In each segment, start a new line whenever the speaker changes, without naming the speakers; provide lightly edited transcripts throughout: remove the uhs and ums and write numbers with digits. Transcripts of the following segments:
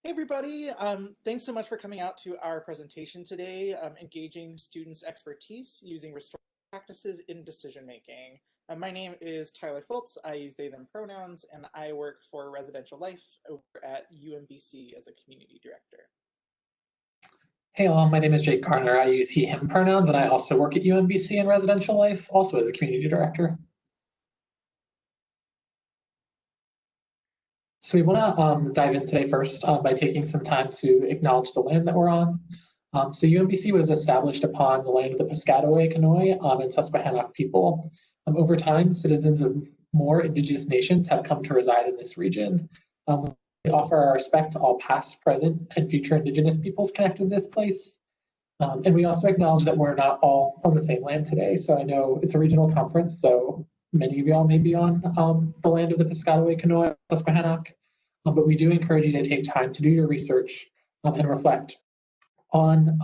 Hey everybody, thanks so much for coming out to our presentation today, engaging students' expertise using restorative practices in decision making. My name is Tyler Fultz. I use they, them pronouns, and I work for Residential Life over at UMBC as a community director.
Hey all, my name is Jake Garner. I use he, him pronouns, and I also work at UMBC in residential life, also as a community director. So we want to dive in today first by taking some time to acknowledge the land that we're on. So UMBC was established upon the land of the Piscataway, Conoy, and Susquehannock people. Over time, citizens of more indigenous nations have come to reside in this region. We offer our respect to all past, present, and future indigenous peoples connected to this place. And we also acknowledge that we're not all on the same land today. So I know it's a regional conference, so many of y'all may be on the land of the Piscataway, Conoy, Susquehannock, but we do encourage you to take time to do your research and reflect on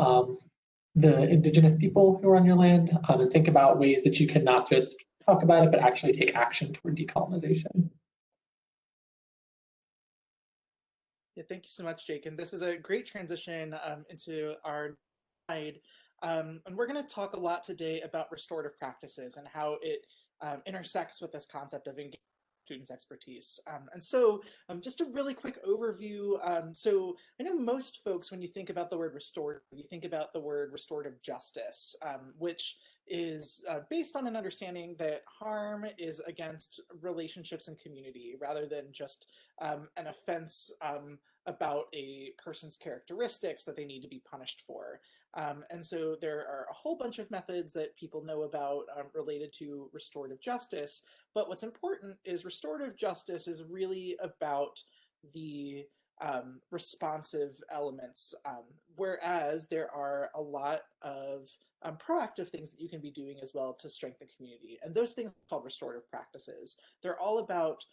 the indigenous people who are on your land and think about ways that you can not just talk about it, but actually take action toward decolonization.
Yeah, thank you so much, Jake. And this is a great transition into our slide. And we're going to talk a lot today about restorative practices and how it intersects with this concept of engaging students' expertise. Just a really quick overview. So I know most folks, when you think about the word restorative, you think about the word restorative justice, which is based on an understanding that harm is against relationships and community rather than just an offense about a person's characteristics that they need to be punished for. And so there are a whole bunch of methods that people know about related to restorative justice. But what's important is restorative justice is really about the responsive elements, whereas there are a lot of proactive things that you can be doing as well to strengthen community. And those things are called restorative practices. They're all about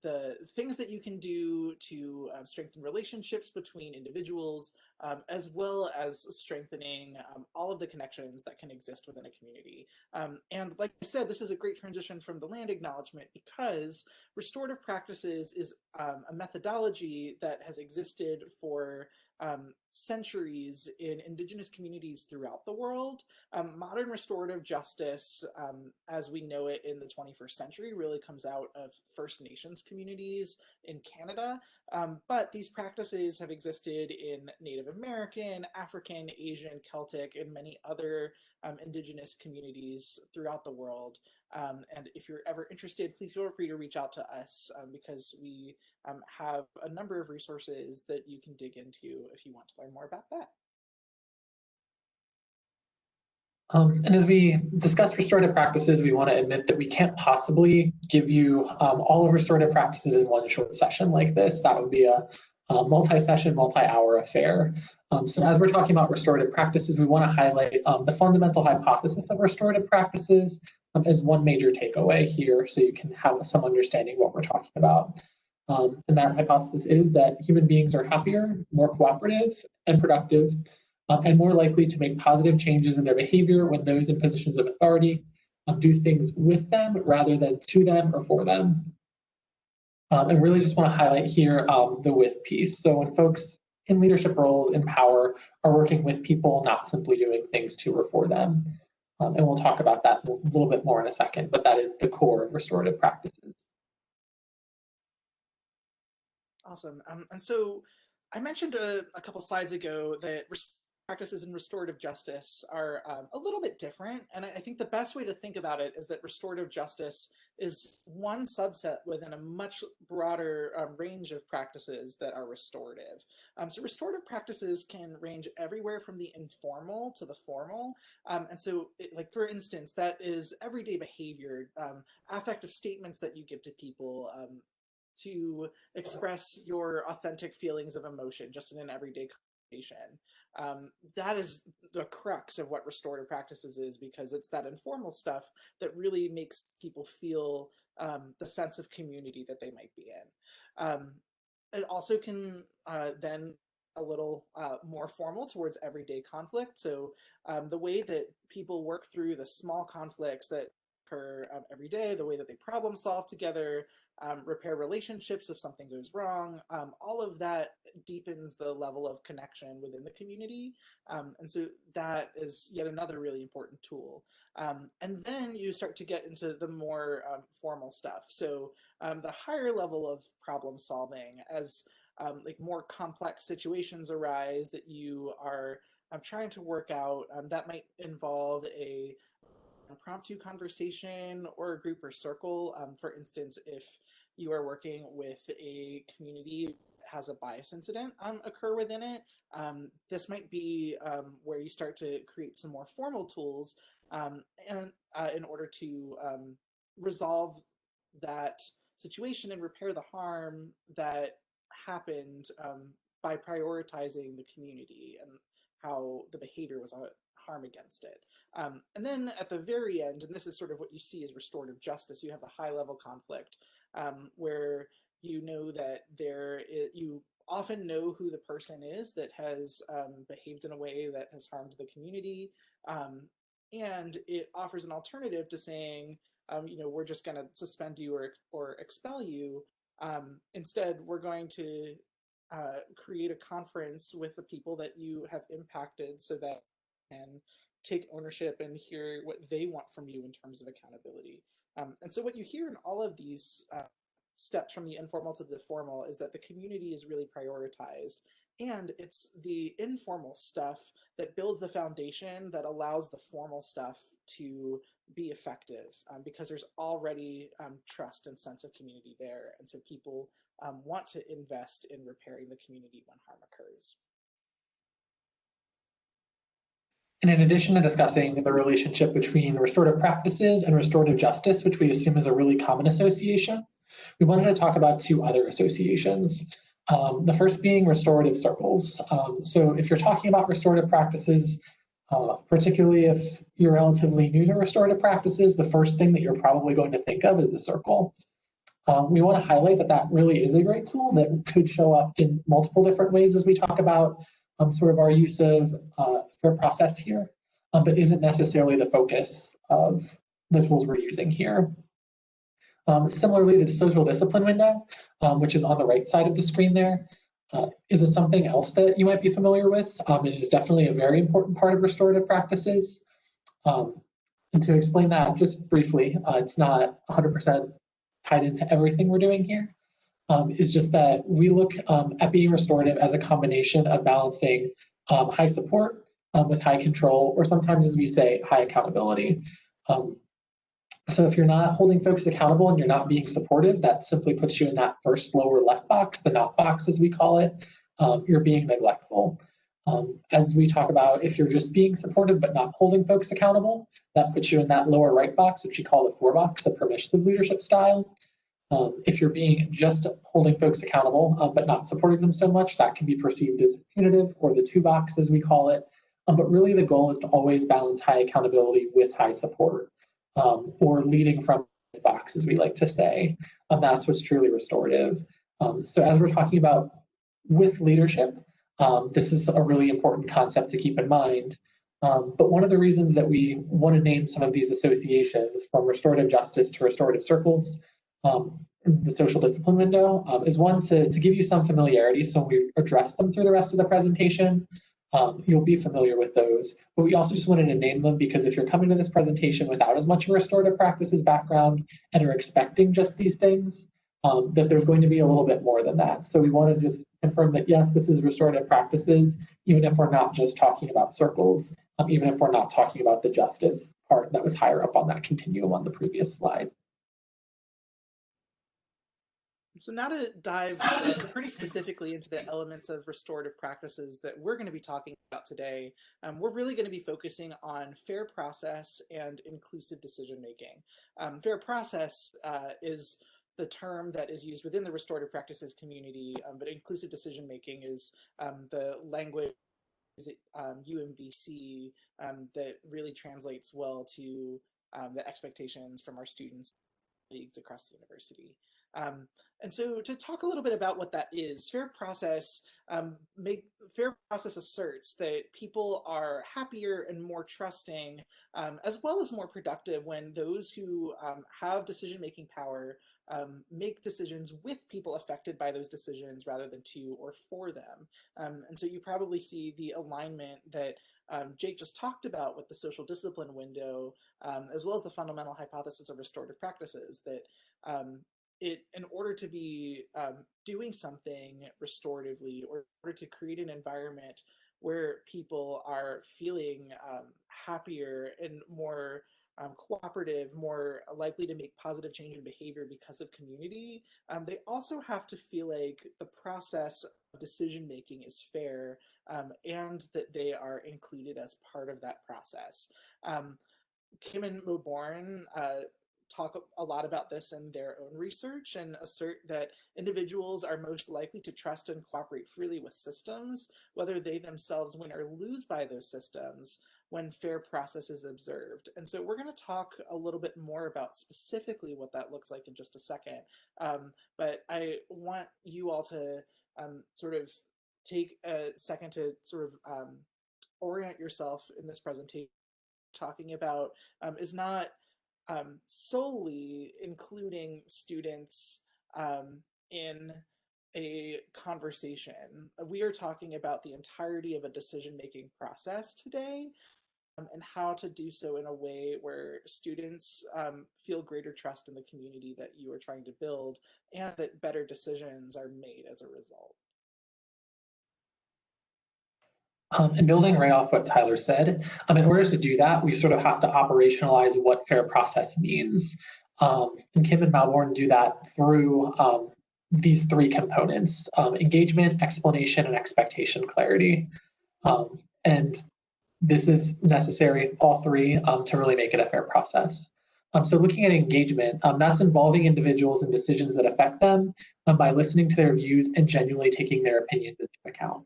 the things that you can do to strengthen relationships between individuals, as well as strengthening all of the connections that can exist within a community. And like I said, this is a great transition from the land acknowledgement because restorative practices is a methodology that has existed for centuries in indigenous communities throughout the world. Modern restorative justice, as we know it in the 21st century, really comes out of First Nations communities in Canada. But these practices have existed in Native American, African, Asian, Celtic, and many other indigenous communities throughout the world. And if you're ever interested, please feel free to reach out to us because we have a number of resources that you can dig into if you want to learn more about that.
And as we discuss restorative practices, we want to admit that we can't possibly give you all of restorative practices in one short session like this. That would be a multi-session, multi-hour affair. So as we're talking about restorative practices, we want to highlight the fundamental hypothesis of restorative practices as one major takeaway here so you can have some understanding what we're talking about. And that hypothesis is that human beings are happier, more cooperative, and productive, and more likely to make positive changes in their behavior when those in positions of authority do things with them rather than to them or for them. And really just want to highlight here the with piece. So when folks in leadership roles in power are working with people, not simply doing things to or for them. And we'll talk about that a little bit more in a second, but that is the core of restorative practices.
Awesome. And so I mentioned a couple slides ago that practices in restorative justice are a little bit different. And I think the best way to think about it is that restorative justice is one subset within a much broader range of practices that are restorative. So restorative practices can range everywhere from the informal to the formal. Like for instance, that is everyday behavior, affective statements that you give to people, to express your authentic feelings of emotion just in an everyday conversation. That is the crux of what restorative practices is, because it's that informal stuff that really makes people feel the sense of community that they might be in. It also can then a little more formal towards everyday conflict. So the way that people work through the small conflicts that occur every day, the way that they problem solve together, repair relationships if something goes wrong. All of that deepens the level of connection within the community. And so that is yet another really important tool. And then you start to get into the more formal stuff. So the higher level of problem solving, as like more complex situations arise that you are trying to work out, that might involve a impromptu conversation or a group or circle. For instance, if you are working with a community that has a bias incident occur within it, this might be where you start to create some more formal tools and in order to resolve that situation and repair the harm that happened by prioritizing the community and how the behavior was a harm against it. And then at the very end, and this is sort of what you see as restorative justice, you have the high level conflict where you know that you often know who the person is that has behaved in a way that has harmed the community. And it offers an alternative to saying, we're just going to suspend you or expel you. Instead, we're going to create a conference with the people that you have impacted so that you can take ownership and hear what they want from you in terms of accountability. And so, what you hear in all of these steps from the informal to the formal is that the community is really prioritized. And it's the informal stuff that builds the foundation that allows the formal stuff to be effective because there's already trust and sense of community there. And so people want to invest in repairing the community when harm occurs.
And in addition to discussing the relationship between restorative practices and restorative justice, which we assume is a really common association, we wanted to talk about two other associations. The first being restorative circles. So if you're talking about restorative practices, particularly if you're relatively new to restorative practices, the first thing that you're probably going to think of is the circle. We want to highlight that that really is a great tool that could show up in multiple different ways as we talk about sort of our use of fair process here, but isn't necessarily the focus of the tools we're using here. Similarly, the social discipline window, which is on the right side of the screen there, is this something else that you might be familiar with? It is definitely a very important part of restorative practices. And to explain that just briefly, it's not 100% tied into everything we're doing here. Is just that we look at being restorative as a combination of balancing high support with high control, or sometimes, as we say, high accountability. So if you're not holding folks accountable and you're not being supportive, that simply puts you in that first lower left box, the not box as we call it. You're being neglectful. As we talk about, if you're just being supportive but not holding folks accountable, that puts you in that lower right box, which we call the 4 box, the permissive leadership style. If you're being just holding folks accountable but not supporting them so much, that can be perceived as punitive, or the 2 box as we call it. But really the goal is to always balance high accountability with high support, or leading from the box, as we like to say. That's what's truly restorative. So as we're talking about with leadership, this is a really important concept to keep in mind. But one of the reasons that we want to name some of these associations, from restorative justice to restorative circles, the social discipline window, is one to give you some familiarity. So when we address them through the rest of the presentation, you'll be familiar with those. But we also just wanted to name them because if you're coming to this presentation without as much of a restorative practices background and are expecting just these things, that there's going to be a little bit more than that. So we want to just confirm that, yes, this is restorative practices, even if we're not just talking about circles, even if we're not talking about the justice part that was higher up on that continuum on the previous slide.
So now to dive pretty specifically into the elements of restorative practices that we're going to be talking about today, we're really going to be focusing on fair process and inclusive decision making. Fair process is the term that is used within the restorative practices community, but inclusive decision making is the language UMBC that really translates well to the expectations from our students, colleagues across the university. Um, and so to talk a little bit about what that is, fair process asserts that people are happier and more trusting, as well as more productive when those who have decision-making power make decisions with people affected by those decisions rather than to or for them. And so you probably see the alignment that Jake just talked about with the social discipline window, as well as the fundamental hypothesis of restorative practices, that in order to be doing something restoratively, or in order to create an environment where people are feeling happier and more cooperative, more likely to make positive change in behavior because of community, they also have to feel like the process of decision making is fair, and that they are included as part of that process. Kim and Moborn talk a lot about this in their own research and assert that individuals are most likely to trust and cooperate freely with systems, whether they themselves win or lose by those systems, when fair process is observed. And so we're going to talk a little bit more about specifically what that looks like in just a second. But I want you all to sort of take a second to sort of orient yourself in this presentation. Talking about is not solely including students in a conversation. We are talking about the entirety of a decision making process today, and how to do so in a way where students feel greater trust in the community that you are trying to build, and that better decisions are made as a result.
And building right off what Tyler said, in order to do that, we sort of have to operationalize what fair process means. And Kim and Malborn do that through these three components: engagement, explanation, and expectation clarity. And this is necessary, all three, to really make it a fair process. So looking at engagement, that's involving individuals in decisions that affect them by listening to their views and genuinely taking their opinions into account.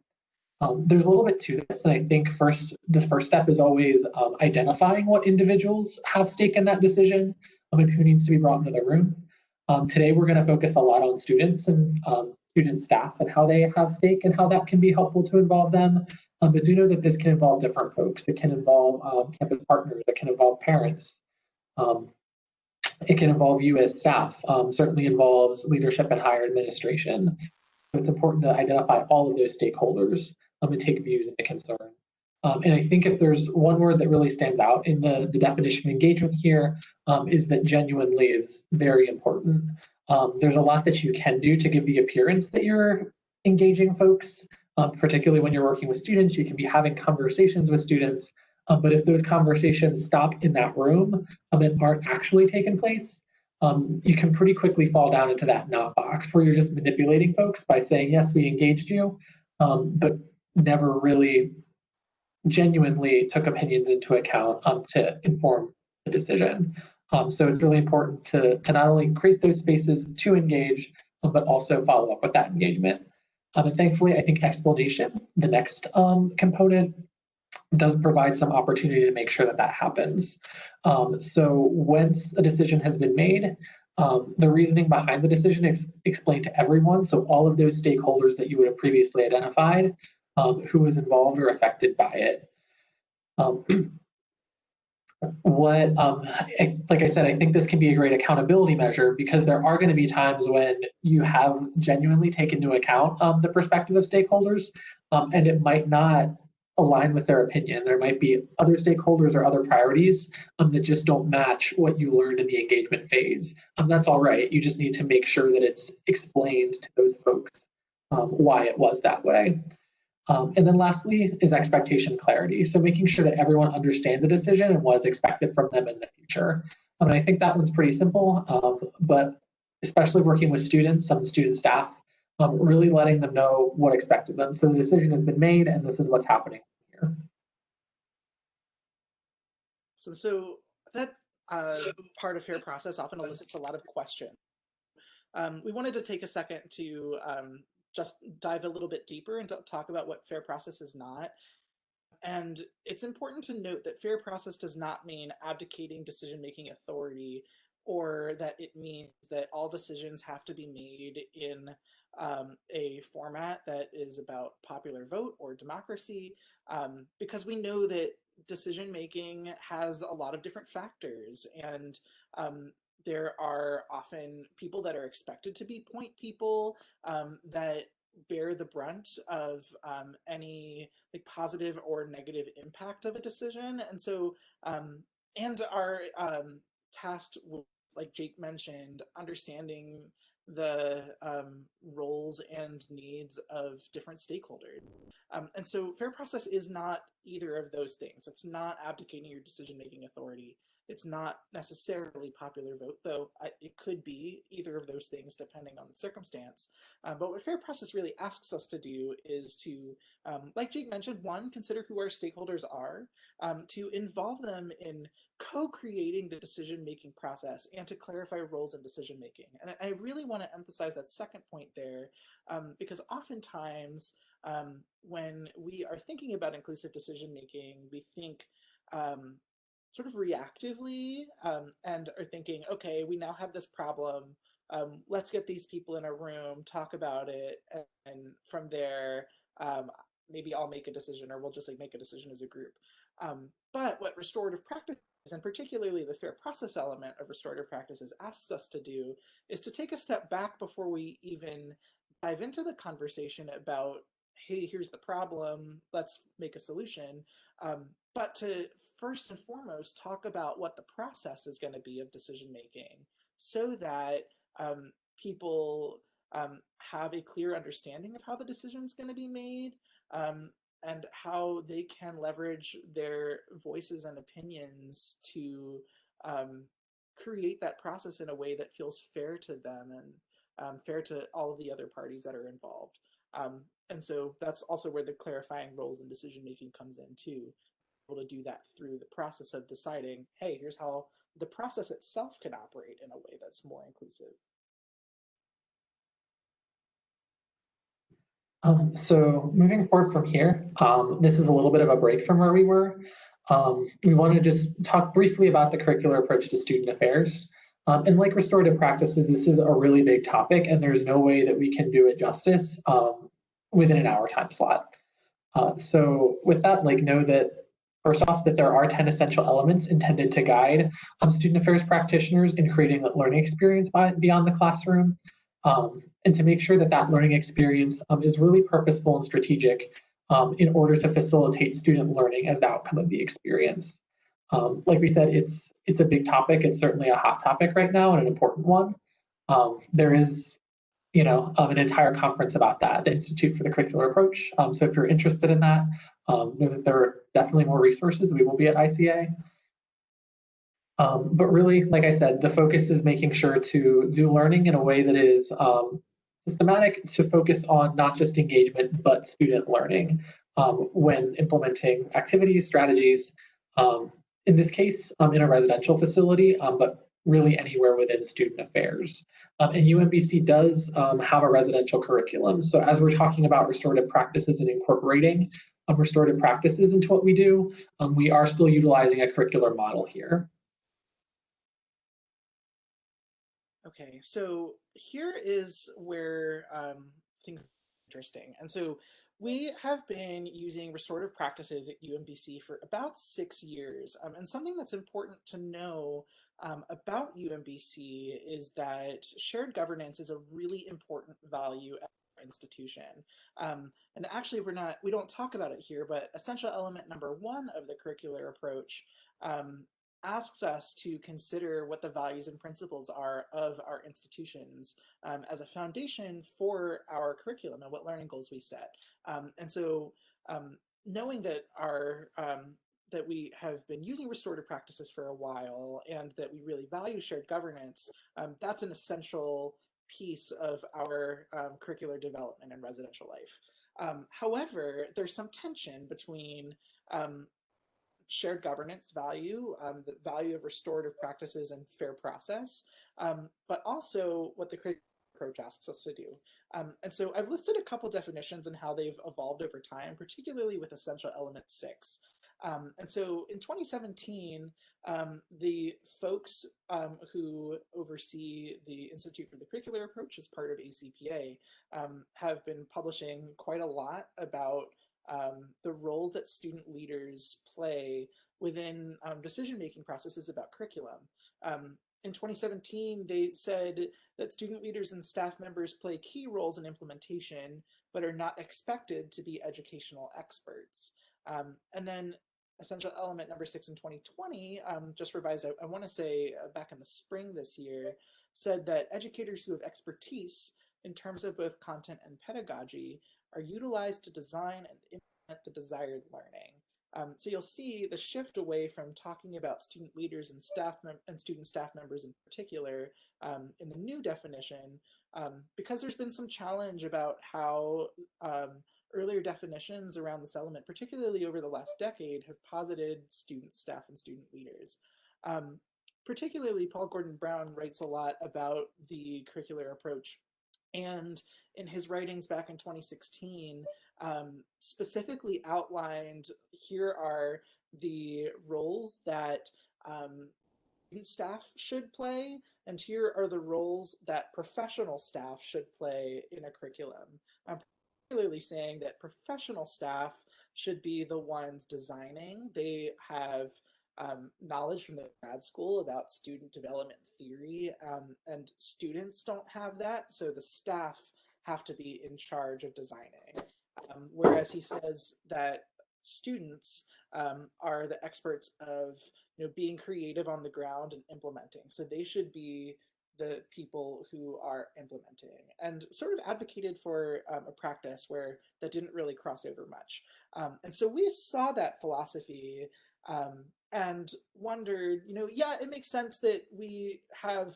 There's a little bit to this, and I think the first step is always identifying what individuals have stake in that decision, and who needs to be brought into the room. Today, we're going to focus a lot on students and student staff and how they have stake and how that can be helpful to involve them. But do know that this can involve different folks. It can involve campus partners. It can involve parents. Um, it can involve you as staff. Certainly involves leadership and higher administration. It's important to identify all of those stakeholders and take views into concern. And I think if there's one word that really stands out in the definition of engagement here, is that genuinely is very important. There's a lot that you can do to give the appearance that you're engaging folks, particularly when you're working with students. You can be having conversations with students, but if those conversations stop in that room and aren't actually taking place, you can pretty quickly fall down into that not box where you're just manipulating folks by saying, yes, we engaged you, but never really genuinely took opinions into account to inform the decision. So it's really important to not only create those spaces to engage, but also follow up with that engagement. And thankfully, I think explanation, the next component, does provide some opportunity to make sure that that happens. So once a decision has been made, the reasoning behind the decision is explained to everyone. So all of those stakeholders that you would have previously identified, who was involved or affected by it. Um, like I said, I think this can be a great accountability measure, because there are going to be times when you have genuinely taken into account the perspective of stakeholders, and it might not align with their opinion. There might be other stakeholders or other priorities that just don't match what you learned in the engagement phase. That's all right. You just need to make sure that it's explained to those folks why it was that way. And then lastly is expectation clarity. So making sure that everyone understands the decision and what is expected from them in the future. And I think that one's pretty simple, but especially working with students, some student staff, really letting them know what expected them. So the decision has been made and this is what's happening here.
So that part of fair process often elicits a lot of questions. We wanted to take a second to just dive a little bit deeper and talk about what fair process is not. And it's important to note that fair process does not mean abdicating decision-making authority or that it means that all decisions have to be made in a format that is about popular vote or democracy, because we know that decision making has a lot of different factors, and there are often people that are expected to be point people that bear the brunt of any like positive or negative impact of a decision, and so and are tasked with, like Jake mentioned, understanding the roles and needs of different stakeholders. And so fair process is not either of those things. It's not abdicating your decision-making authority. It's not necessarily popular vote, though it could be either of those things depending on the circumstance. But what fair process really asks us to do is to, like Jake mentioned, one, consider who our stakeholders are, to involve them in co-creating the decision-making process, and to clarify roles in decision-making. And I really want to emphasize that second point there, because oftentimes when we are thinking about inclusive decision-making, we think sort of reactively, and are thinking, okay, we now have this problem. Let's get these people in a room, talk about it, and from there, maybe I'll make a decision, or we'll just like make a decision as a group. But what restorative practice, and particularly the fair process element of restorative practices, asks us to do is to take a step back before we even dive into the conversation about, hey, here's the problem, let's make a solution. But to first and foremost talk about what the process is going to be of decision making, so that people have a clear understanding of how the decision is going to be made, and how they can leverage their voices and opinions to um, create that process in a way that feels fair to them, and fair to all of the other parties that are involved. And so that's also where the clarifying roles and decision making comes in too. Able to do that through the process of deciding, hey, here's how the process itself can operate in a way that's more inclusive.
So moving forward from here, this is a little bit of a break from where we were. We want to just talk briefly about the curricular approach to student affairs. And like restorative practices, this is a really big topic, and there's no way that we can do it justice within an hour time slot. So with that, like, know that first off, that there are 10 essential elements intended to guide student affairs practitioners in creating a learning experience beyond the classroom, and to make sure that that learning experience is really purposeful and strategic in order to facilitate student learning as the outcome of the experience. Like we said, it's a big topic. It's certainly a hot topic right now and an important one. There is an entire conference about that, the Institute for the Curricular Approach. So if you're interested in that, know that there are definitely more resources. We will be at ICA. But really, like I said, the focus is making sure to do learning in a way that is systematic, to focus on not just engagement, but student learning when implementing activities, strategies, in this case, in a residential facility, but really anywhere within student affairs. And UMBC does have a residential curriculum. So as we're talking about restorative practices and incorporating restorative practices into what we do, we are still utilizing a curricular model here.
Okay, so here is where things are interesting. And so we have been using restorative practices at UMBC for about 6 years. And something that's important to know about UMBC is that shared governance is a really important value at our institution. And actually, we don't talk about it here, but essential element number one of the curricular approach asks us to consider what the values and principles are of our institutions as a foundation for our curriculum and what learning goals we set. And so knowing that that we have been using restorative practices for a while, and that we really value shared governance, that's an essential piece of our curricular development in residential life. However, there's some tension between shared governance value, the value of restorative practices and fair process, but also what the creative approach asks us to do. And so I've listed a couple definitions and how they've evolved over time, particularly with essential element 6. And so in 2017, the folks who oversee the Institute for the Curricular Approach as part of ACPA have been publishing quite a lot about the roles that student leaders play within decision-making processes about curriculum. In 2017, they said that student leaders and staff members play key roles in implementation, but are not expected to be educational experts. And then essential element number 6 in 2020, just revised, I want to say back in the spring this year, said that educators who have expertise in terms of both content and pedagogy are utilized to design and implement the desired learning. So you'll see the shift away from talking about student leaders and and student staff members in particular in the new definition, because there's been some challenge about how earlier definitions around this element, particularly over the last decade, have posited student staff and student leaders. Um, Particularly, Paul Gordon Brown writes a lot about the curricular approach, and in his writings back in 2016, specifically outlined here are the roles that student staff should play, and here are the roles that professional staff should play in a curriculum. I'm particularly saying that professional staff should be the ones designing. They have knowledge from the grad school about student development theory, and students don't have that, so the staff have to be in charge of designing. Whereas he says that students are the experts of being creative on the ground and implementing. So they should be the people who are implementing, and sort of advocated for a practice where that didn't really cross over much. And so we saw that philosophy and wondered, yeah, it makes sense that we have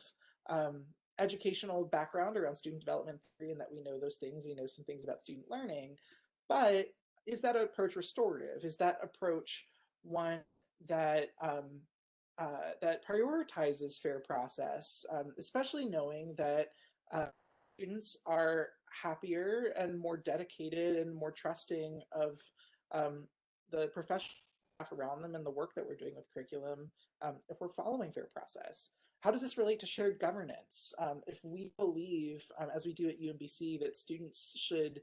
educational background around student development theory and that we know those things. We know some things about student learning, but is that approach restorative? Is that approach one that that prioritizes fair process, especially knowing that uh, students are happier and more dedicated and more trusting of um, the professional staff around them and the work that we're doing with curriculum if we're following fair process. How does this relate to shared governance? If we believe, as we do at UMBC, that students should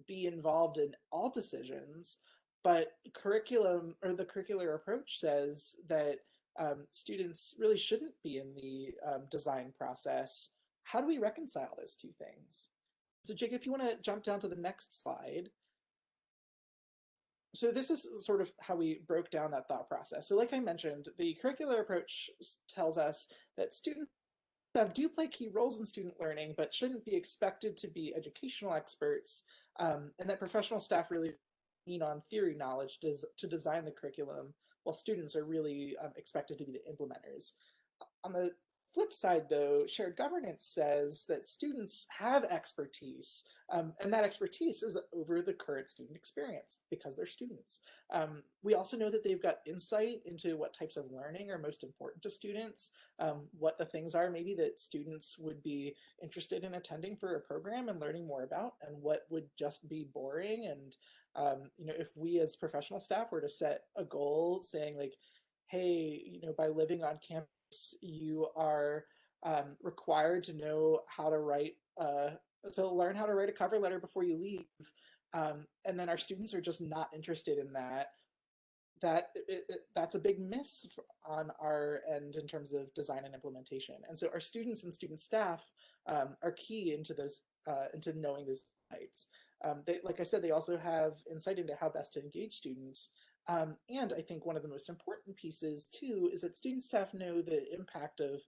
be involved in all decisions, but curriculum or the curricular approach says that students really shouldn't be in the design process. How do we reconcile those two things? So Jake, if you want to jump down to the next slide. So this is sort of how we broke down that thought process. So like I mentioned, the curricular approach tells us that students do play key roles in student learning, but shouldn't be expected to be educational experts, and that professional staff really lean on theory knowledge to design the curriculum, while students are really expected to be the implementers. On the flip side, though, shared governance says that students have expertise, and that expertise is over the current student experience because they're students. We also know that they've got insight into what types of learning are most important to students, what the things are maybe that students would be interested in attending for a program and learning more about, and what would just be boring. And if we as professional staff were to set a goal saying like, hey, by living on campus, you are required to know how to write, to learn how to write a cover letter before you leave. And then our students are just not interested in that. That's a big miss on our end in terms of design and implementation. And so our students and student staff are key into those, into knowing those insights. Like I said, they also have insight into how best to engage students. And I think one of the most important pieces too is that student staff know the impact of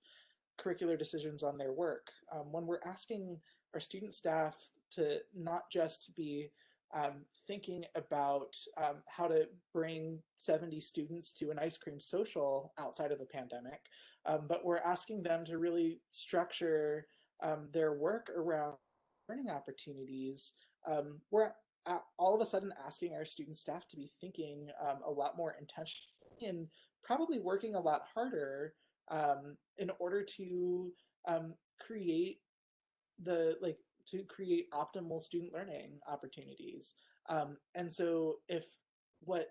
curricular decisions on their work. When we're asking our student staff to not just be thinking about how to bring 70 students to an ice cream social outside of a pandemic, but we're asking them to really structure their work around learning opportunities. We're all of a sudden asking our student staff to be thinking a lot more intentionally and probably working a lot harder in order to create to create optimal student learning opportunities. And so if what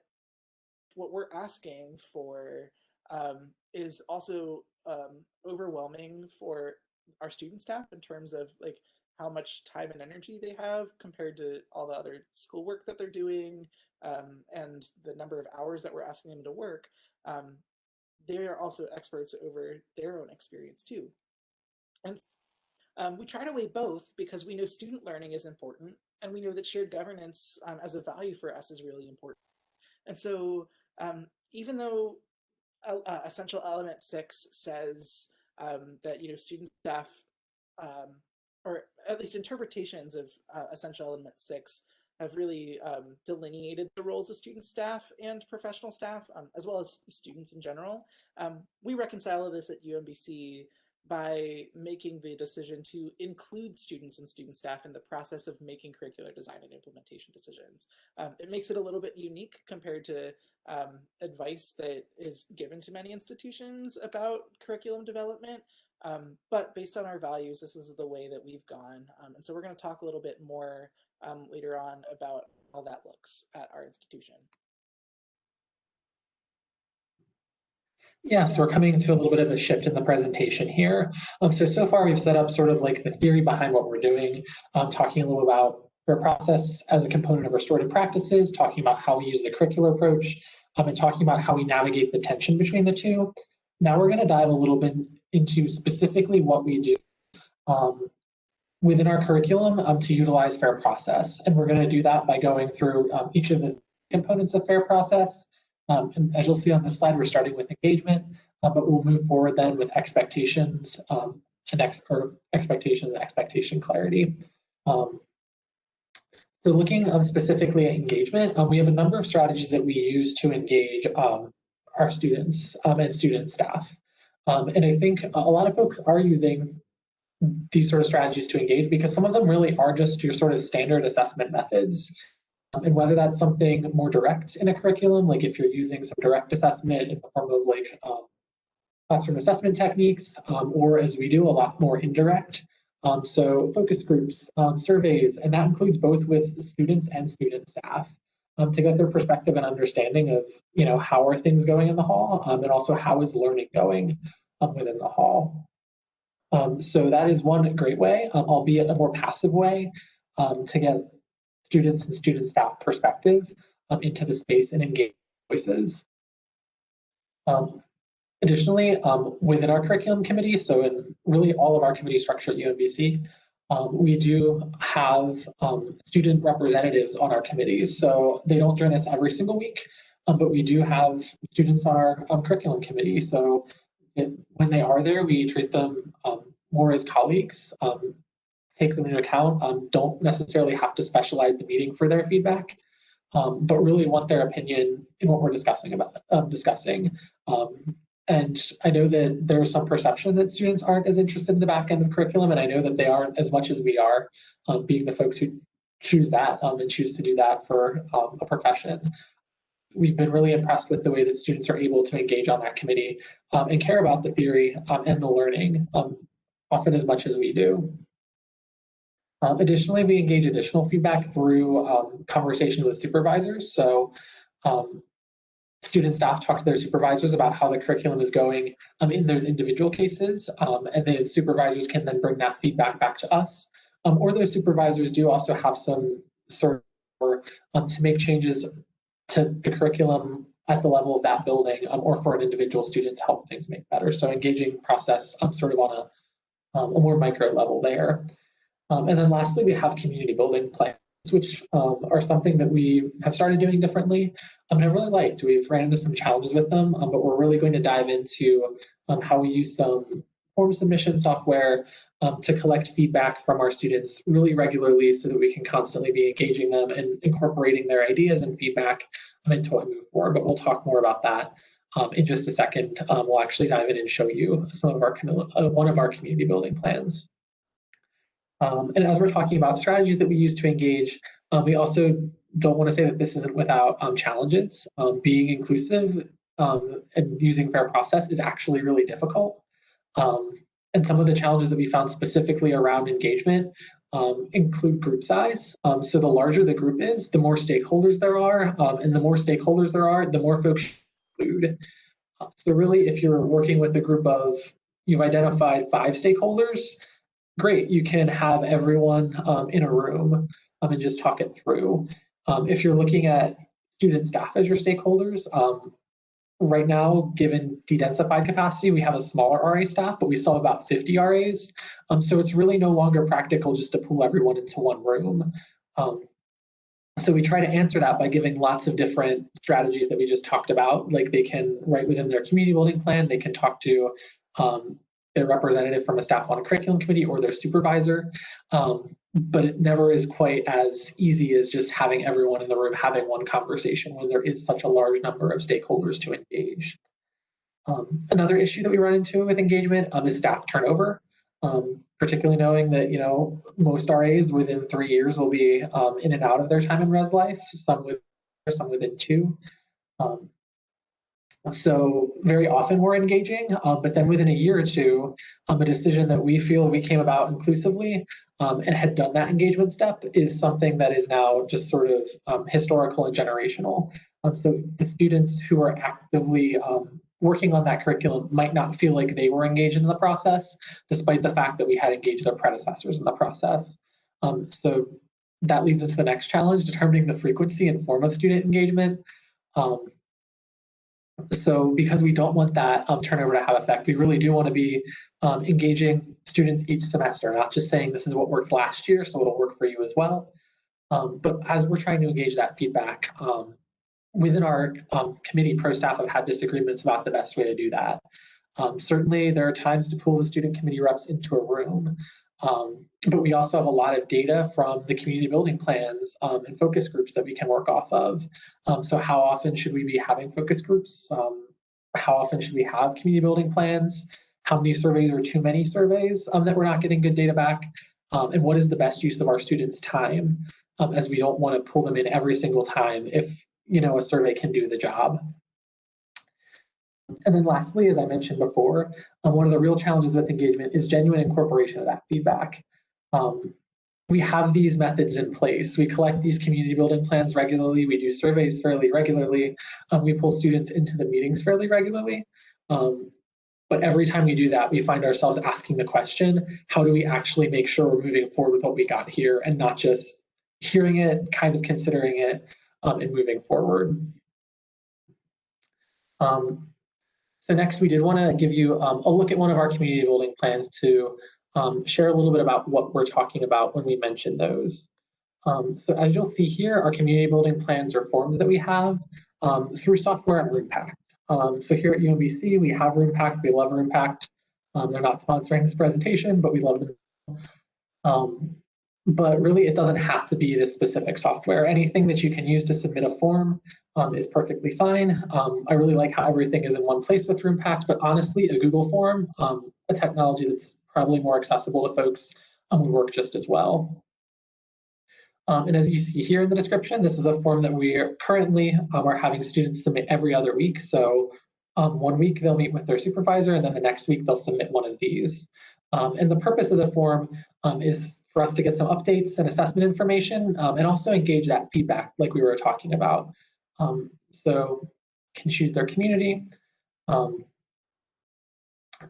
what we're asking for is also overwhelming for our student staff in terms of like how much time and energy they have compared to all the other schoolwork that they're doing, and the number of hours that we're asking them to work. Um, they are also experts over their own experience too. And we try to weigh both because we know student learning is important and we know that shared governance as a value for us is really important. And so, even though Essential Element 6 says that student staff, um, or at least interpretations of Essential Element 6, have really delineated the roles of student staff and professional staff, as well as students in general. We reconcile this at UMBC by making the decision to include students and student staff in the process of making curricular design and implementation decisions. It makes it a little bit unique compared to advice that is given to many institutions about curriculum development. But based on our values, this is the way that we've gone. And so we're going to talk a little bit more later on about how that looks at our institution.
Yeah, so we're coming to a little bit of a shift in the presentation here. So far we've set up sort of like the theory behind what we're doing, talking a little about fair process as a component of restorative practices, talking about how we use the curricular approach, and talking about how we navigate the tension between the two. Now we're going to dive a little bit into specifically what we do within our curriculum to utilize fair process. And we're going to do that by going through each of the components of fair process. And as you'll see on this slide, we're starting with engagement, but we'll move forward then with expectations and expectation clarity. So looking specifically at engagement, we have a number of strategies that we use to engage our students and student staff. And I think a lot of folks are using these sort of strategies to engage because some of them really are just your sort of standard assessment methods. And whether that's something more direct in a curriculum, like if you're using some direct assessment in the form of like classroom assessment techniques, or as we do, a lot more indirect. So focus groups, surveys, and that includes both with students and student staff to get their perspective and understanding of, how are things going in the hall, and also how is learning going within the hall. So that is one great way, albeit a more passive way, to get students and student staff perspective into the space and engage voices. Additionally, within our curriculum committee, so in really all of our committee structure at UMBC, we do have student representatives on our committees. So they don't join us every single week, but we do have students on our curriculum committee. So when they are there, we treat them more as colleagues, take them into account, don't necessarily have to specialize the meeting for their feedback, but really want their opinion in what we're discussing. And I know that there's some perception that students aren't as interested in the back end of curriculum, and I know that they aren't as much as we are, being the folks who choose that and choose to do that for a profession. We've been really impressed with the way that students are able to engage on that committee and care about the theory and the learning often as much as we do. Additionally, we engage additional feedback through conversation with supervisors. So student staff talk to their supervisors about how the curriculum is going in those individual cases, and the supervisors can then bring that feedback back to us. Or those supervisors do also have some sort of to make changes to the curriculum at the level of that building, or for an individual student to help things make better. So engaging process sort of on a more micro level there. And then lastly, we have community building plans, which are something that we have started doing differently. And I really liked. We've ran into some challenges with them, but we're really going to dive into how we use some form submission software to collect feedback from our students really regularly so that we can constantly be engaging them and incorporating their ideas and feedback into what we move forward. But we'll talk more about that in just a second. We'll actually dive in and show you some of our one of our community building plans. And as we're talking about strategies that we use to engage, we also don't want to say that this isn't without challenges. Being inclusive and using fair process is actually really difficult. And some of the challenges that we found specifically around engagement include group size. So the larger the group is, the more stakeholders there are, and the more stakeholders there are, the more folks include. So really, if you're working with a group of, you've identified 5 stakeholders, great, you can have everyone in a room and just talk it through. If you're looking at student staff as your stakeholders, right now, given de-densified capacity, we have a smaller RA staff, but we still have about 50 RAs. So it's really no longer practical just to pull everyone into one room. So we try to answer that by giving lots of different strategies that we just talked about. Like they can write within their community building plan, they can talk to their representative from a staff on a curriculum committee or their supervisor. But it never is quite as easy as just having everyone in the room having one conversation when there is such a large number of stakeholders to engage. Another issue that we run into with engagement is staff turnover, particularly knowing that, you know, most RAs within 3 years will be in and out of their time in res life, some within 2. So very often we're engaging, but then within a year or two, a decision that we feel we came about inclusively and had done that engagement step is something that is now just sort of historical and generational. So the students who are actively working on that curriculum might not feel like they were engaged in the process, despite the fact that we had engaged their predecessors in the process. So that leads into the next challenge, determining the frequency and form of student engagement. So because we don't want that turnover to have effect, we really do want to be engaging students each semester, not just saying this is what worked last year, so it'll work for you as well. But as we're trying to engage that feedback, within our committee, pro staff have had disagreements about the best way to do that. Certainly, there are times to pull the student committee reps into a room, but we also have a lot of data from the community building plans and focus groups that we can work off of. So how often should we be having focus groups? How often should we have community building plans? How many surveys are too many surveys that we're not getting good data back? And what is the best use of our students' time, as we don't want to pull them in every single time if, you know, a survey can do the job. And then lastly, as I mentioned before, one of the real challenges with engagement is genuine incorporation of that feedback. We have these methods in place. We collect these community building plans regularly. We do surveys fairly regularly. We pull students into the meetings fairly regularly. But every time we do that, we find ourselves asking the question, how do we actually make sure we're moving forward with what we got here and not just hearing it, kind of considering it, and moving forward. So next, we did want to give you a look at one of our community building plans to share a little bit about what we're talking about when we mention those. So as you'll see here, our community building plans are forms that we have through software and RoomPact. So here at UMBC, we have RoomPact. We love RoomPact. They're not sponsoring this presentation, but we love them. But really, it doesn't have to be this specific software. Anything that you can use to submit a form is perfectly fine. I really like how everything is in one place with RoomPact, but honestly, a Google form, a technology that's probably more accessible to folks, would work just as well. And as you see here in the description, this is a form that we are currently are having students submit every other week. So 1 week they'll meet with their supervisor, and then the next week they'll submit one of these. And the purpose of the form is for us to get some updates and assessment information, and also engage that feedback like we were talking about. So can choose their community.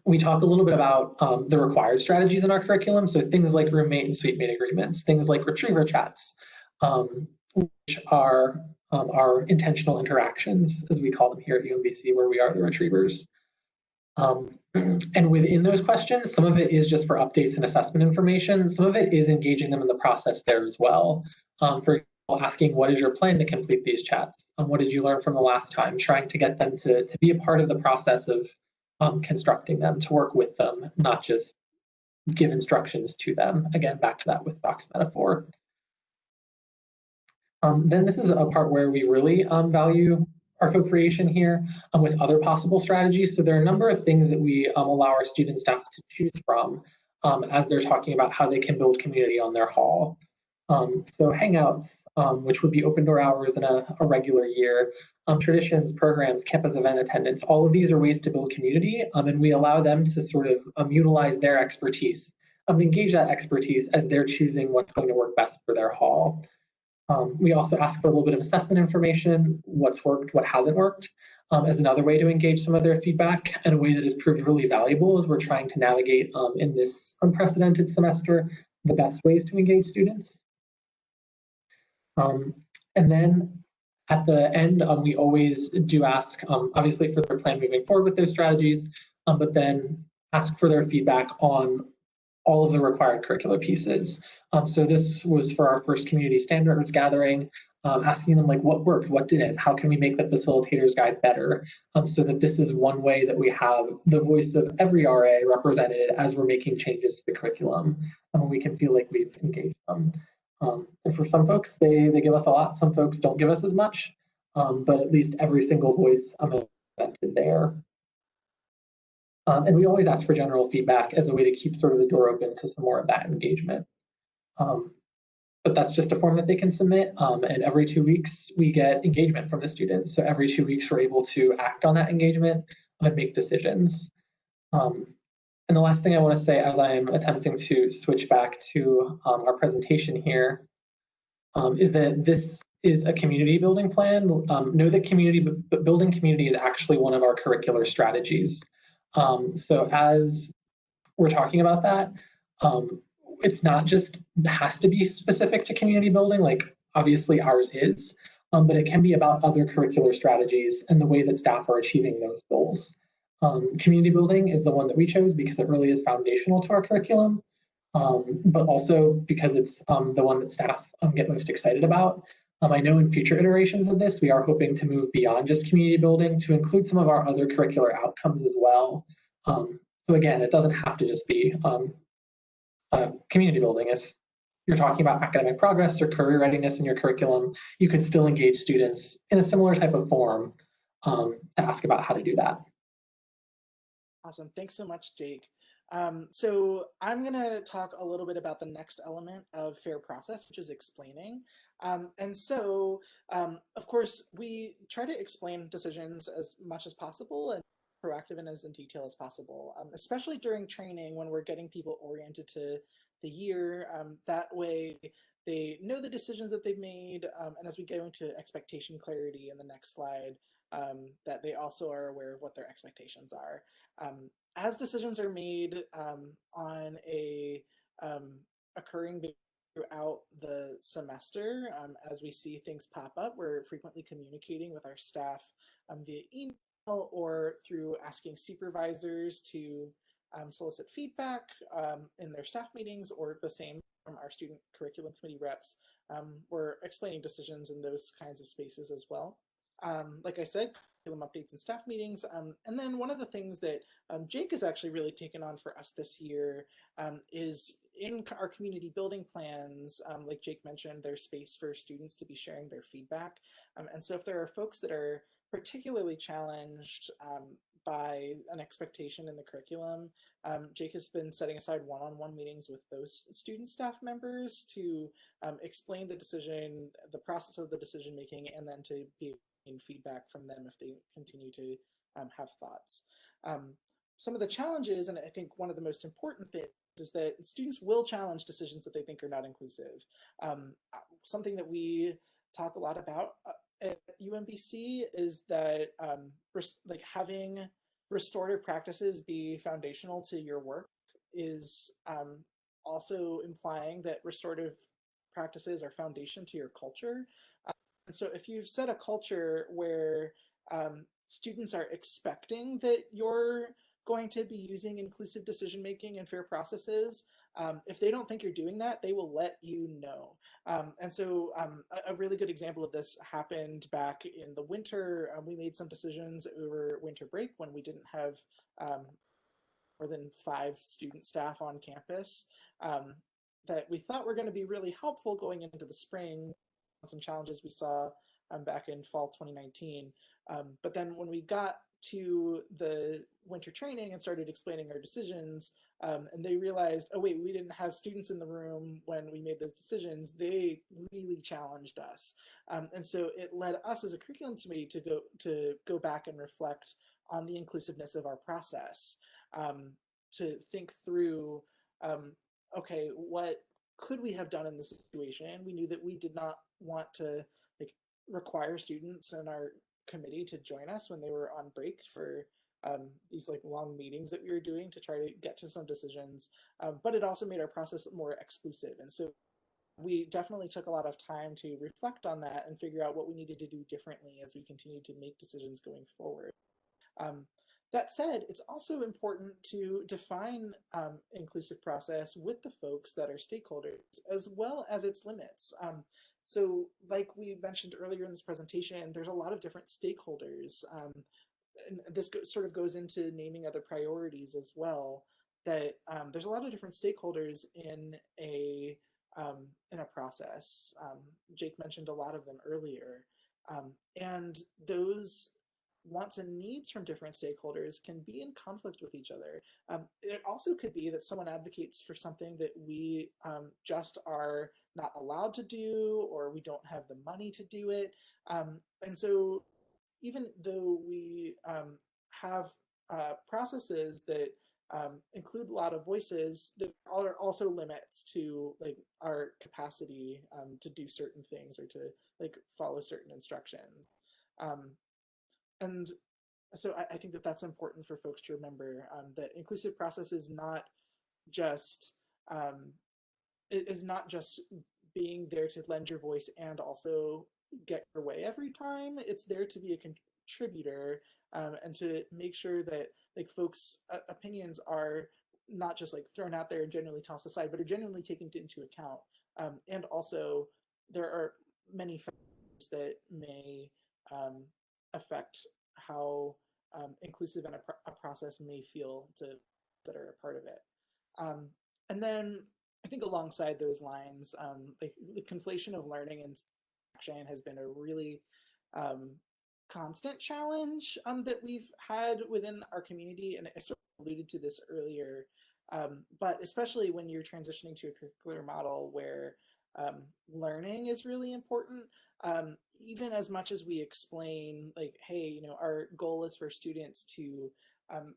We talk a little bit about the required strategies in our curriculum. So things like roommate and suite mate agreements, things like retriever chats, which are our intentional interactions, as we call them here at UMBC, where we are the retrievers. And within those questions, some of it is just for updates and assessment information. Some of it is engaging them in the process there as well. For example, asking, what is your plan to complete these chats? What did you learn from the last time? Trying to get them to be a part of the process of constructing them, to work with them, not just give instructions to them. Again, back to that with box metaphor. Then this is a part where we really value our co-creation here with other possible strategies. So there are a number of things that we allow our student staff to choose from as they're talking about how they can build community on their hall. So Hangouts, which would be open door hours in a regular year, traditions, programs, campus event attendance, all of these are ways to build community, and we allow them to sort of utilize their expertise engage that expertise as they're choosing what's going to work best for their hall. We also ask for a little bit of assessment information, what's worked, what hasn't worked, as another way to engage some of their feedback, and a way that has proved really valuable as we're trying to navigate in this unprecedented semester the best ways to engage students. And then at the end, we always do ask, obviously, for their plan moving forward with those strategies, but then ask for their feedback on all of the required curricular pieces. So this was for our first community standards gathering, asking them like what worked, what didn't, how can we make the facilitator's guide better, so that this is one way that we have the voice of every RA represented as we're making changes to the curriculum, and we can feel like we've engaged them. And for some folks, they give us a lot, some folks don't give us as much, but at least every single voice represented there. And we always ask for general feedback as a way to keep sort of the door open to some more of that engagement. But that's just a form that they can submit. And every 2 weeks, we get engagement from the students. So every 2 weeks, we're able to act on that engagement and make decisions. And the last thing I want to say as I am attempting to switch back to our presentation here is that this is a community building plan. Know that building community is actually one of our curricular strategies. So as we're talking about that, it's not just has to be specific to community building, like obviously ours is, but it can be about other curricular strategies and the way that staff are achieving those goals. Community building is the one that we chose because it really is foundational to our curriculum, but also because it's the one that staff get most excited about. I know in future iterations of this, we are hoping to move beyond just community building to include some of our other curricular outcomes as well. So again, it doesn't have to just be community building. If you're talking about academic progress or career readiness in your curriculum, you could still engage students in a similar type of form to ask about how to do that.
Awesome. Thanks so much, Jake. So I'm going to talk a little bit about the next element of fair process, which is explaining. Of course, we try to explain decisions as much as possible and proactive and as in detail as possible, especially during training when we're getting people oriented to the year. That way, they know the decisions that they've made. And as we go into expectation clarity in the next slide, that they also are aware of what their expectations are. As decisions are made on a occurring throughout the semester, as we see things pop up, we're frequently communicating with our staff via email or through asking supervisors to solicit feedback in their staff meetings, or the same from our student curriculum committee reps. We're explaining decisions in those kinds of spaces as well. Like I said, curriculum updates and staff meetings. And then one of the things that Jake has actually really taken on for us this year is in our community building plans, like Jake mentioned, there's space for students to be sharing their feedback. And so if there are folks that are particularly challenged by an expectation in the curriculum, Jake has been setting aside one-on-one meetings with those student staff members to explain the decision, the process of the decision making, and then to be feedback from them if they continue to have thoughts. Some of the challenges, and I think one of the most important things, is that students will challenge decisions that they think are not inclusive. Something that we talk a lot about at UMBC is that like having restorative practices be foundational to your work is also implying that restorative practices are foundation to your culture. And so if you've set a culture where students are expecting that you're going to be using inclusive decision making and fair processes, if they don't think you're doing that, they will let you know. A really good example of this happened back in the winter. We made some decisions over winter break when we didn't have more than 5 student staff on campus that we thought were going to be really helpful going into the spring. Some challenges we saw back in fall 2019. But then when we got to the winter training and started explaining our decisions, and they realized, oh wait, we didn't have students in the room when we made those decisions, they really challenged us. And so it led us as a curriculum committee to go back and reflect on the inclusiveness of our process, to think through okay, what could we have done in this situation? We knew that we did not want to like require students in our committee to join us when they were on break for these like long meetings that we were doing to try to get to some decisions. But it also made our process more exclusive. And so we definitely took a lot of time to reflect on that and figure out what we needed to do differently as we continued to make decisions going forward. Um, that said, it's also important to define inclusive process with the folks that are stakeholders, as well as its limits. So like we mentioned earlier in this presentation, there's a lot of different stakeholders. And this sort of goes into naming other priorities as well, that there's a lot of different stakeholders in a process. Jake mentioned a lot of them earlier. And those wants and needs from different stakeholders can be in conflict with each other. It also could be that someone advocates for something that we just are not allowed to do, or we don't have the money to do it. And so even though we have processes that include a lot of voices, there are also limits to like our capacity to do certain things or to like follow certain instructions. Um, and so I think that that's important for folks to remember, that inclusive process just um, is not just being there to lend your voice and also get your way every time. It's there to be a contributor, and to make sure that like folks' opinions are not just like thrown out there and genuinely tossed aside, but are genuinely taken into account. And also, there are many factors that may um, affect how inclusive a process may feel to that are a part of it. Um, and then I think alongside those lines, like the conflation of learning and action has been a really um, constant challenge that we've had within our community, and I sort of alluded to this earlier. But especially when you're transitioning to a curricular model where learning is really important, even as much as we explain, like, hey, you know, our goal is for students to um,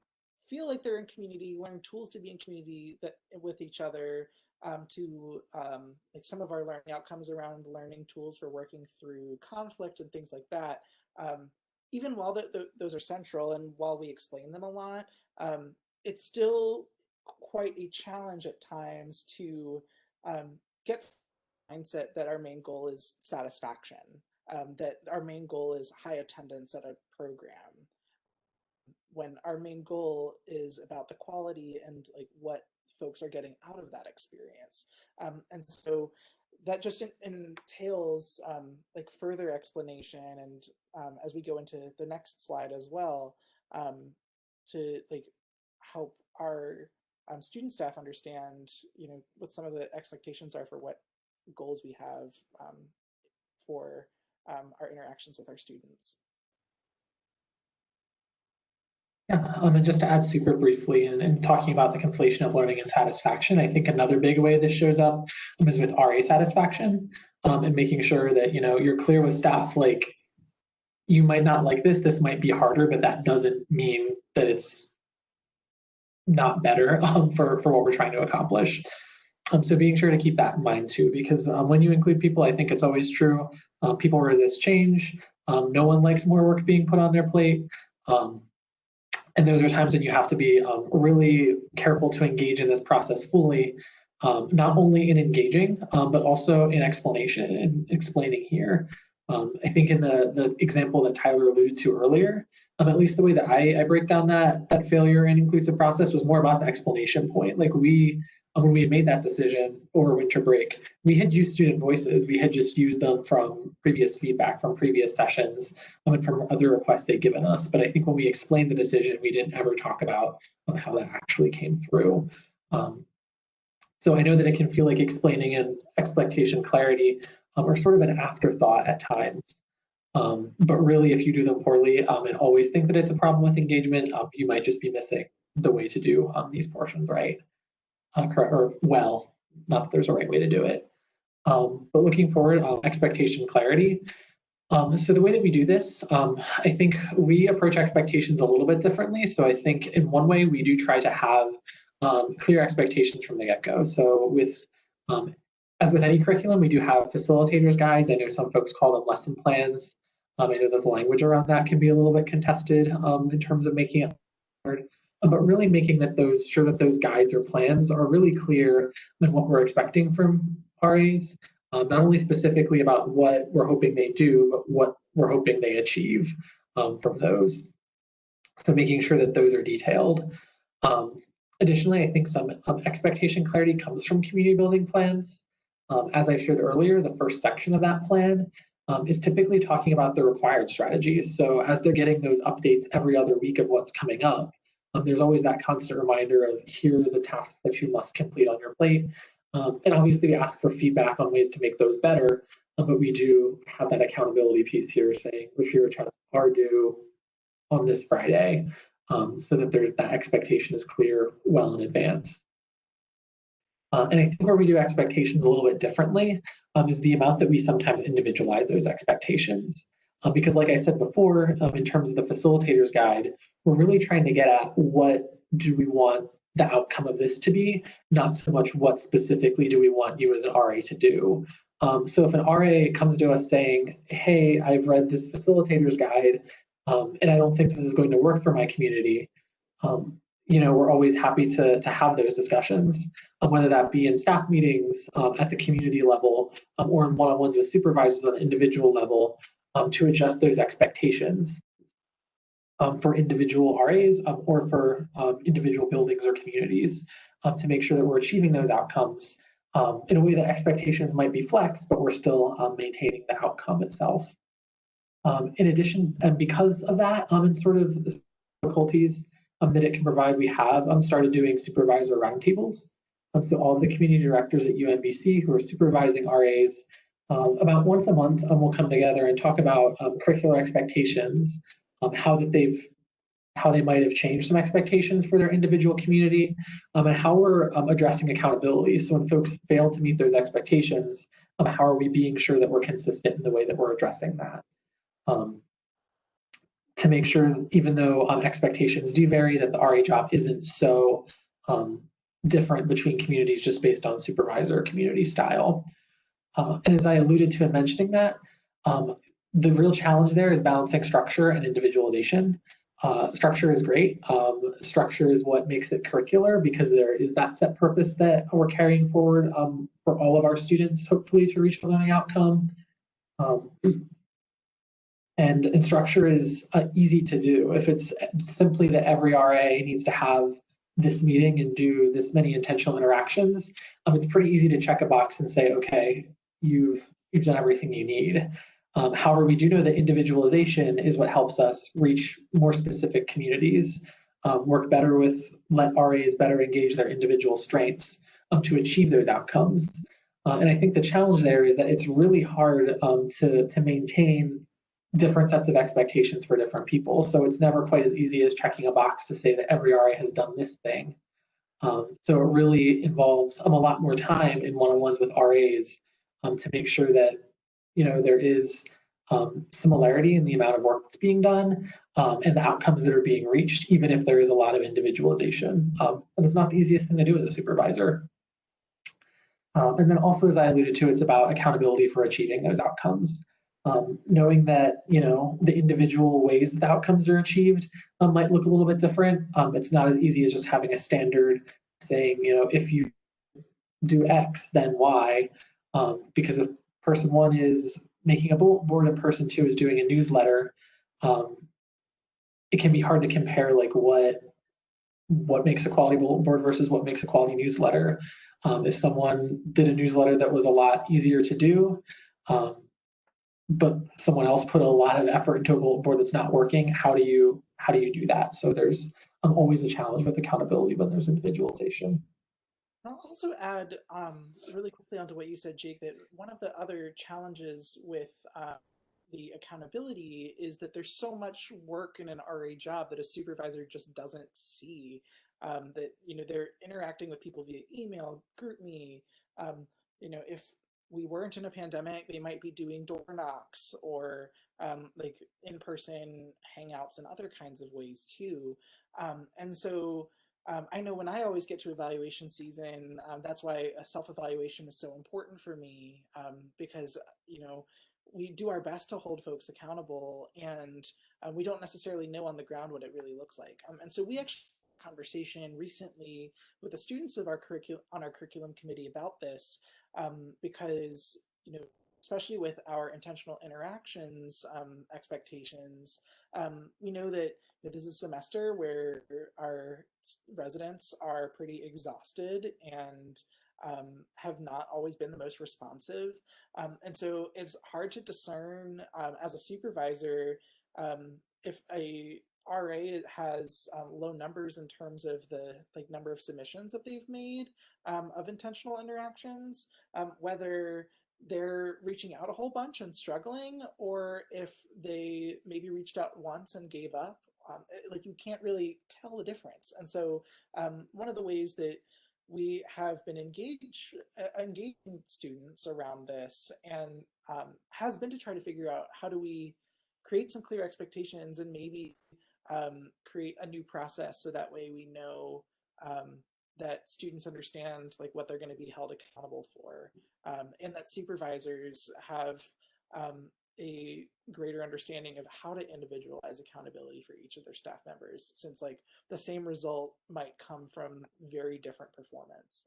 feel like they're in community, learn tools to be in community that with each other, to like some of our learning outcomes around learning tools for working through conflict and things like that. Um, Even while those are central and while we explain them a lot, it's still quite a challenge at times to get mindset that our main goal is satisfaction, that our main goal is high attendance at a program, when our main goal is about the quality and like what folks are getting out of that experience. And so that just entails like further explanation, and as we go into the next slide as well, um, to like help our student staff understand, you know, what some of the expectations are for what goals we have for our interactions with our students.
Yeah, and just to add super briefly, and talking about the conflation of learning and satisfaction, I think another big way this shows up is with RA satisfaction, and making sure that you're clear with staff. Like, you might not like this might be harder, but that doesn't mean that it's not better for what we're trying to accomplish. So being sure to keep that in mind too, because when you include people, I think it's always true. People resist change. No one likes more work being put on their plate. And those are times when you have to be really careful to engage in this process fully, not only in engaging, but also in explanation and explaining here. I think in the example that Tyler alluded to earlier, at least the way that I break down that failure and inclusive process was more about the explanation point. Like when we had made that decision over winter break, we had used student voices. We had just used them from previous feedback from previous sessions, and from other requests they'd given us. But I think when we explained the decision, we didn't ever talk about how that actually came through. So I know that it can feel like explaining and expectation clarity are sort of an afterthought at times. But really, if you do them poorly and always think that it's a problem with engagement, you might just be missing the way to do these portions right. Correct, or well, not that there's a right way to do it. But looking forward, expectation clarity. So the way that we do this, I think we approach expectations a little bit differently. So I think in one way we do try to have clear expectations from the get-go. So um, as with any curriculum, we do have facilitators guides. I know some folks call them lesson plans. I know that the language around that can be a little bit contested in terms of making it hard, but really making that those guides or plans are really clear in what we're expecting from RAs, not only specifically about what we're hoping they do, but what we're hoping they achieve from those. So making sure that those are detailed. Um, Additionally, I think some expectation clarity comes from community building plans. As I shared earlier, the first section of that plan is typically talking about the required strategies. So as they're getting those updates every other week of what's coming up, there's always that constant reminder of here are the tasks that you must complete on your plate. And obviously we ask for feedback on ways to make those better, but we do have that accountability piece here saying which your tasks are due on this Friday, so that that expectation is clear well in advance. And I think where we do expectations a little bit differently is the amount that we sometimes individualize those expectations. Because like I said before, in terms of the facilitator's guide, we're really trying to get at what do we want the outcome of this to be, not so much what specifically do we want you as an RA to do. So if an RA comes to us saying, hey, I've read this facilitator's guide, and I don't think this is going to work for my community, we're always happy to have those discussions, whether that be in staff meetings at the community level or in one-on-ones with supervisors on an individual level to adjust those expectations for individual RAs or for individual buildings or communities to make sure that we're achieving those outcomes in a way that expectations might be flexed, but we're still maintaining the outcome itself. In addition, and because of that, and sort of difficulties that it can provide, we have started doing supervisor roundtables. So all of the community directors at UNBC who are supervising RAs about once a month will come together and talk about curricular expectations, how they might have changed some expectations for their individual community, and how we're addressing accountability. So when folks fail to meet those expectations, how are we being sure that we're consistent in the way that we're addressing that? To make sure, even though expectations do vary, that the RA job isn't so different between communities just based on supervisor community style. And as I alluded to in mentioning that, the real challenge there is balancing structure and individualization. Structure is great. Structure is what makes it curricular because there is that set purpose that we're carrying forward for all of our students, hopefully to reach a learning outcome. And structure is easy to do. If it's simply that every RA needs to have this meeting and do this many intentional interactions, it's pretty easy to check a box and say, okay, you've done everything you need. However, we do know that individualization is what helps us reach more specific communities, work better let RAs better engage their individual strengths to achieve those outcomes. And I think the challenge there is that it's really hard to maintain different sets of expectations for different people. So it's never quite as easy as checking a box to say that every RA has done this thing. So it really involves a lot more time in one-on-ones with RAs to make sure that there is similarity in the amount of work that's being done and the outcomes that are being reached, even if there is a lot of individualization. And it's not the easiest thing to do as a supervisor. And then also, as I alluded to, it's about accountability for achieving those outcomes. Knowing that the individual ways that the outcomes are achieved might look a little bit different. It's not as easy as just having a standard saying, if you do X, then Y, because if person one is making a bulletin board and person two is doing a newsletter, it can be hard to compare like what makes a quality bulletin board versus what makes a quality newsletter. If someone did a newsletter that was a lot easier to do, but someone else put a lot of effort into a bulletin board that's not working, how do you do that? So there's always a challenge with accountability when there's individualization.
I'll also add really quickly onto what you said, Jake, that one of the other challenges with the accountability is that there's so much work in an RA job that a supervisor just doesn't see. That they're interacting with people via email, GroupMe. If we weren't in a pandemic, they might be doing door knocks or like in-person hangouts and other kinds of ways too. And so I know when I always get to evaluation season, that's why a self-evaluation is so important for me, because, you know, we do our best to hold folks accountable, and we don't necessarily know on the ground what it really looks like. And so we actually had a conversation recently with the students of our curriculum on our curriculum committee about this, because, you know, especially with our intentional interactions expectations, we know that this is a semester where our residents are pretty exhausted and have not always been the most responsive. And so it's hard to discern as a supervisor if a RA has low numbers in terms of the like number of submissions that they've made of intentional interactions, whether they're reaching out a whole bunch and struggling, or if they maybe reached out once and gave up. Like you can't really tell the difference. And so one of the ways that we have been engaging students around this and has been to try to figure out how do we create some clear expectations and maybe create a new process so that way we know that students understand like what they're going to be held accountable for, and that supervisors have a greater understanding of how to individualize accountability for each of their staff members, since like the same result might come from very different performance.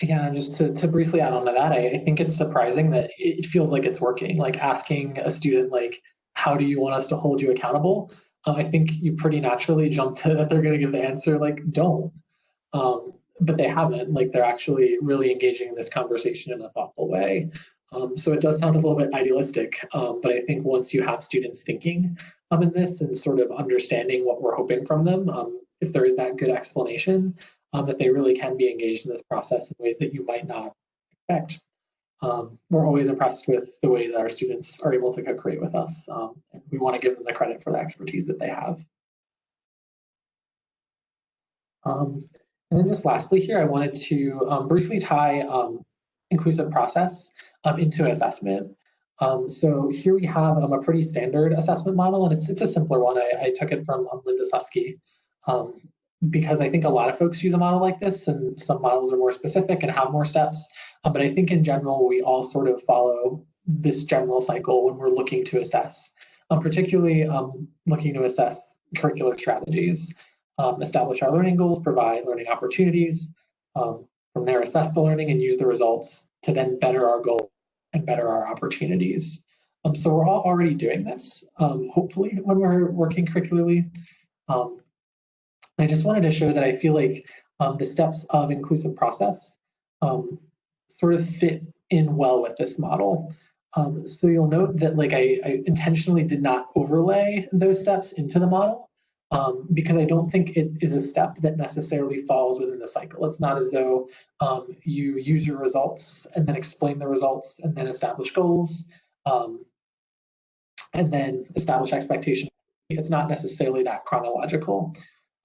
Yeah, just to briefly add on to that, I think it's surprising that it feels like it's working. Like asking a student, like, how do you want us to hold you accountable? I think you pretty naturally jump to that they're going to give the answer, like, don't. But they haven't. Like, they're actually really engaging in this conversation in a thoughtful way. So it does sound a little bit idealistic, but I think once you have students thinking in this and sort of understanding what we're hoping from them, if there is that good explanation, that they really can be engaged in this process in ways that you might not expect. We're always impressed with the way that our students are able to co-create with us, and we want to give them the credit for the expertise that they have. Um, and then just lastly here, I wanted to briefly tie inclusive process into assessment. So here we have a pretty standard assessment model, and it's a simpler one. I took it from Linda Susky, um, because I think a lot of folks use a model like this, and some models are more specific and have more steps. But I think in general, we all sort of follow this general cycle when we're looking to assess, particularly looking to assess curricular strategies. Establish our learning goals, provide learning opportunities, from there assess the learning and use the results to then better our goals and better our opportunities. So we're all already doing this, hopefully, when we're working curricularly. I just wanted to show that I feel like the steps of inclusive process sort of fit in well with this model. So you'll note that like I intentionally did not overlay those steps into the model, because I don't think it is a step that necessarily falls within the cycle. It's not as though you use your results and then explain the results and then establish goals, and then establish expectations. It's not necessarily that chronological.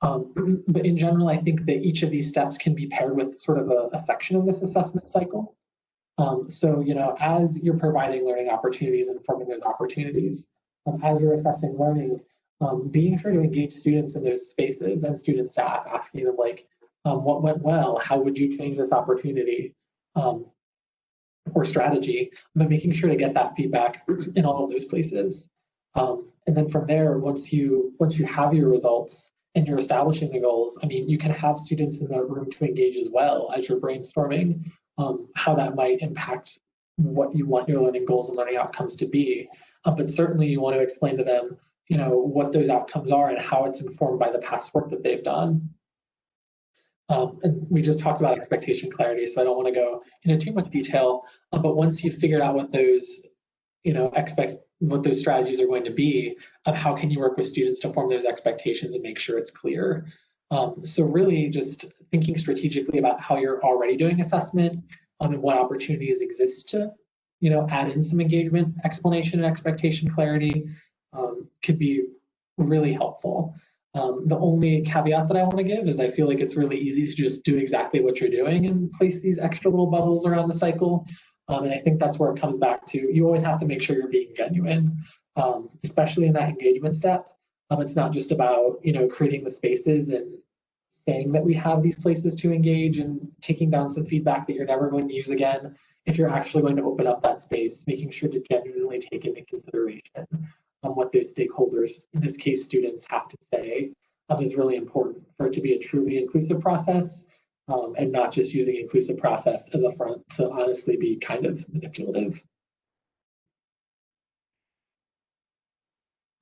But in general, I think that each of these steps can be paired with sort of a section of this assessment cycle. So, you know, as you're providing learning opportunities and forming those opportunities, as you're assessing learning, being sure to engage students in those spaces and student staff, asking them like, what went well? How would you change this opportunity or strategy? But making sure to get that feedback in all of those places. And then from there, once you have your results and you're establishing the goals, I mean, you can have students in the room to engage as well as you're brainstorming how that might impact what you want your learning goals and learning outcomes to be. But certainly you want to explain to them, you know, what those outcomes are and how it's informed by the past work that they've done. And we just talked about expectation clarity, so I don't want to go into too much detail. But once you've figured out what those, you know, what those strategies are going to be, how can you work with students to form those expectations and make sure it's clear? So really just thinking strategically about how you're already doing assessment, and what opportunities exist to, you know, add in some engagement, explanation, and expectation clarity could be really helpful. The only caveat that I want to give is I feel like it's really easy to just do exactly what you're doing and place these extra little bubbles around the cycle. And I think that's where it comes back to, you always have to make sure you're being genuine, especially in that engagement step. It's not just about, creating the spaces and saying that we have these places to engage and taking down some feedback that you're never going to use again. If you're actually going to open up that space, making sure to genuinely take into consideration what those stakeholders, in this case students, have to say, is really important for it to be a truly inclusive process, and not just using inclusive process as a front to honestly be kind of manipulative.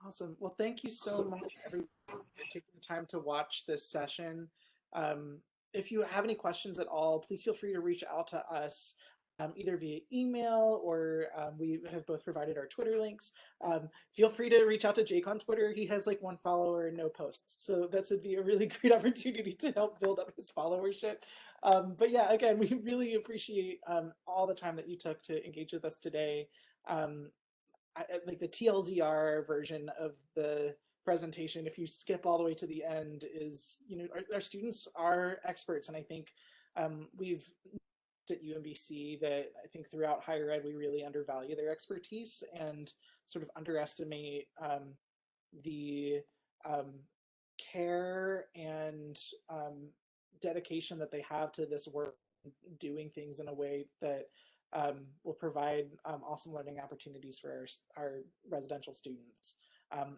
Awesome. Well, thank you so much, everyone, for taking the time to watch this session. Um, if you have any questions at all, please feel free to reach out to us, either via email, or we have both provided our Twitter links. Feel free to reach out to Jake on Twitter. He has like 1 follower and no posts. So that would be a really great opportunity to help build up his followership. But yeah, again, we really appreciate all the time that you took to engage with us today. Like the TLDR version of the presentation, if you skip all the way to the end, is, our students are experts. And I think we've at UMBC that I think throughout higher ed, we really undervalue their expertise and sort of underestimate the um, care and dedication that they have to this work, doing things in a way that will provide awesome learning opportunities for our residential students.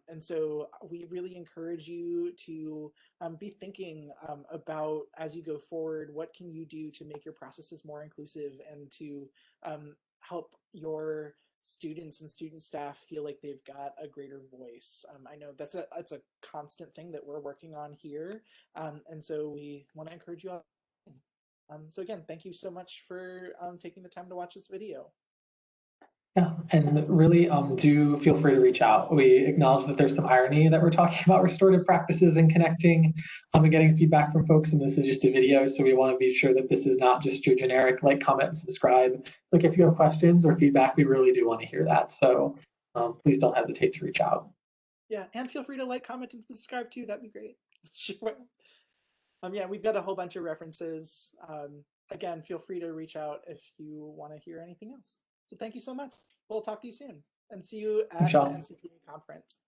And so we really encourage you to be thinking about, as you go forward, what can you do to make your processes more inclusive and to help your students and student staff feel like they've got a greater voice. I know that's a constant thing that we're working on here, and so we want to encourage you all. So again, thank you so much for taking the time to watch this video.
Yeah, and really do feel free to reach out. We acknowledge that there's some irony that we're talking about restorative practices and connecting and getting feedback from folks, and this is just a video, so we want to be sure that this is not just your generic like, comment, and subscribe. Like if you have questions or feedback, we really do want to hear that. So please don't hesitate to reach out.
Yeah, and feel free to like, comment, and subscribe too. That'd be great. Sure. Yeah, we've got a whole bunch of references. Again, feel free to reach out if you want to hear anything else. So thank you so much. We'll talk to you soon and see you
Thanks,
at the
Sean.
NCPA conference.